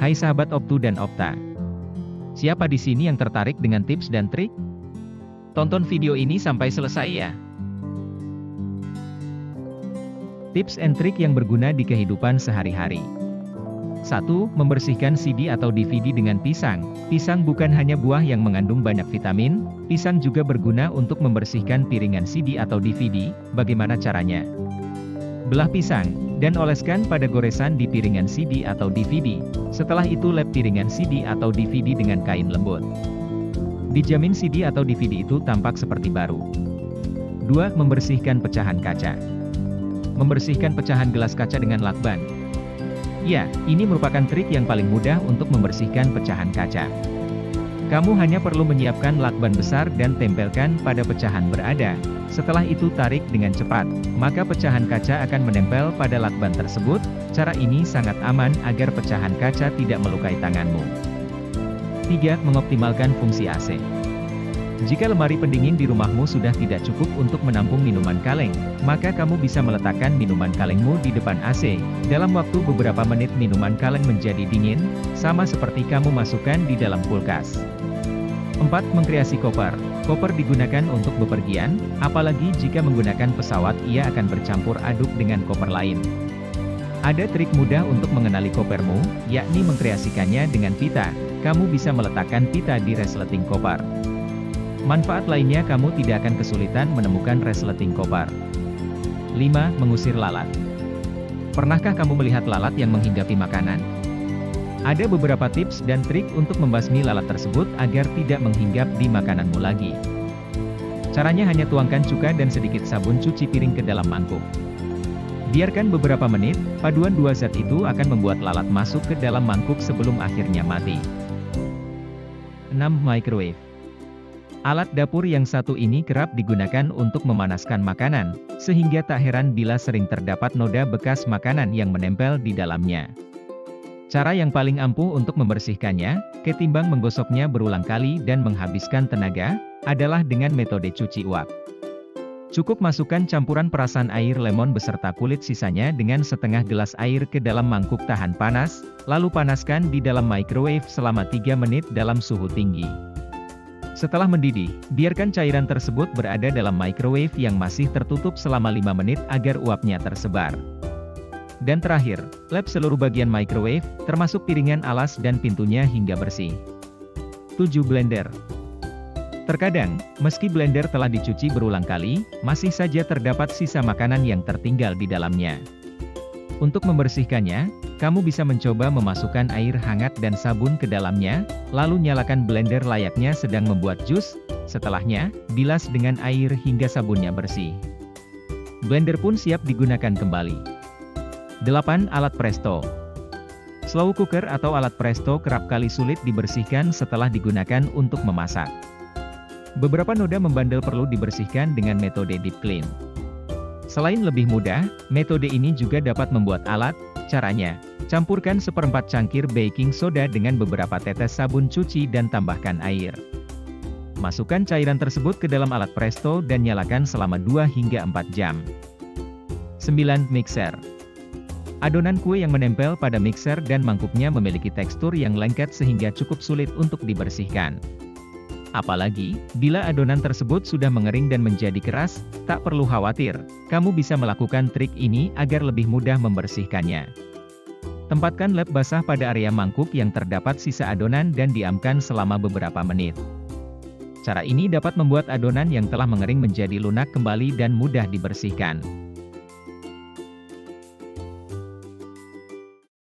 Hai sahabat Optu dan Opta. Siapa di sini yang tertarik dengan tips dan trik? Tonton video ini sampai selesai ya. Tips and trik yang berguna di kehidupan sehari-hari. 1. Membersihkan CD atau DVD dengan pisang. Pisang bukan hanya buah yang mengandung banyak vitamin, pisang juga berguna untuk membersihkan piringan CD atau DVD. Bagaimana caranya? Belah pisang, dan oleskan pada goresan di piringan CD atau DVD. Setelah itu lap piringan CD atau DVD dengan kain lembut. Dijamin CD atau DVD itu tampak seperti baru. 2. Membersihkan pecahan kaca. Membersihkan pecahan gelas kaca dengan lakban. Ya, ini merupakan trik yang paling mudah untuk membersihkan pecahan kaca. Kamu hanya perlu menyiapkan lakban besar dan tempelkan pada pecahan berada. Setelah itu tarik dengan cepat, maka pecahan kaca akan menempel pada lakban tersebut. Cara ini sangat aman agar pecahan kaca tidak melukai tanganmu. 3. Mengoptimalkan fungsi AC. Jika lemari pendingin di rumahmu sudah tidak cukup untuk menampung minuman kaleng, maka kamu bisa meletakkan minuman kalengmu di depan AC. Dalam waktu beberapa menit minuman kaleng menjadi dingin, sama seperti kamu masukkan di dalam kulkas. 4. Mengkreasi koper. Koper digunakan untuk bepergian, apalagi jika menggunakan pesawat ia akan bercampur aduk dengan koper lain. Ada trik mudah untuk mengenali kopermu, yakni mengkreasikannya dengan pita. Kamu bisa meletakkan pita di resleting koper. Manfaat lainnya kamu tidak akan kesulitan menemukan resleting koper. 5. Mengusir lalat. Pernahkah kamu melihat lalat yang menghinggapi makanan? Ada beberapa tips dan trik untuk membasmi lalat tersebut agar tidak menghinggap di makananmu lagi. Caranya hanya tuangkan cuka dan sedikit sabun cuci piring ke dalam mangkuk. Biarkan beberapa menit, paduan dua zat itu akan membuat lalat masuk ke dalam mangkuk sebelum akhirnya mati. 6. Microwave. Alat dapur yang satu ini kerap digunakan untuk memanaskan makanan, sehingga tak heran bila sering terdapat noda bekas makanan yang menempel di dalamnya. Cara yang paling ampuh untuk membersihkannya, ketimbang menggosoknya berulang kali dan menghabiskan tenaga, adalah dengan metode cuci uap. Cukup masukkan campuran perasan air lemon beserta kulit sisanya dengan setengah gelas air ke dalam mangkuk tahan panas, lalu panaskan di dalam microwave selama 3 menit dalam suhu tinggi. Setelah mendidih, biarkan cairan tersebut berada dalam microwave yang masih tertutup selama 5 menit agar uapnya tersebar. Dan terakhir, lap seluruh bagian microwave, termasuk piringan alas dan pintunya hingga bersih. 7. Blender. Terkadang, meski blender telah dicuci berulang kali, masih saja terdapat sisa makanan yang tertinggal di dalamnya. Untuk membersihkannya, kamu bisa mencoba memasukkan air hangat dan sabun ke dalamnya, lalu nyalakan blender layaknya sedang membuat jus. Setelahnya, bilas dengan air hingga sabunnya bersih. Blender pun siap digunakan kembali. 8. Alat presto. Slow cooker atau alat presto kerap kali sulit dibersihkan setelah digunakan untuk memasak. Beberapa noda membandel perlu dibersihkan dengan metode deep clean. Selain lebih mudah, metode ini juga dapat membuat alat. Caranya, campurkan 1/4 cangkir baking soda dengan beberapa tetes sabun cuci dan tambahkan air. Masukkan cairan tersebut ke dalam alat presto dan nyalakan selama 2 hingga 4 jam. 9. Mixer. Adonan kue yang menempel pada mixer dan mangkuknya memiliki tekstur yang lengket sehingga cukup sulit untuk dibersihkan. Apalagi, bila adonan tersebut sudah mengering dan menjadi keras, tak perlu khawatir, kamu bisa melakukan trik ini agar lebih mudah membersihkannya. Tempatkan lap basah pada area mangkuk yang terdapat sisa adonan dan diamkan selama beberapa menit. Cara ini dapat membuat adonan yang telah mengering menjadi lunak kembali dan mudah dibersihkan.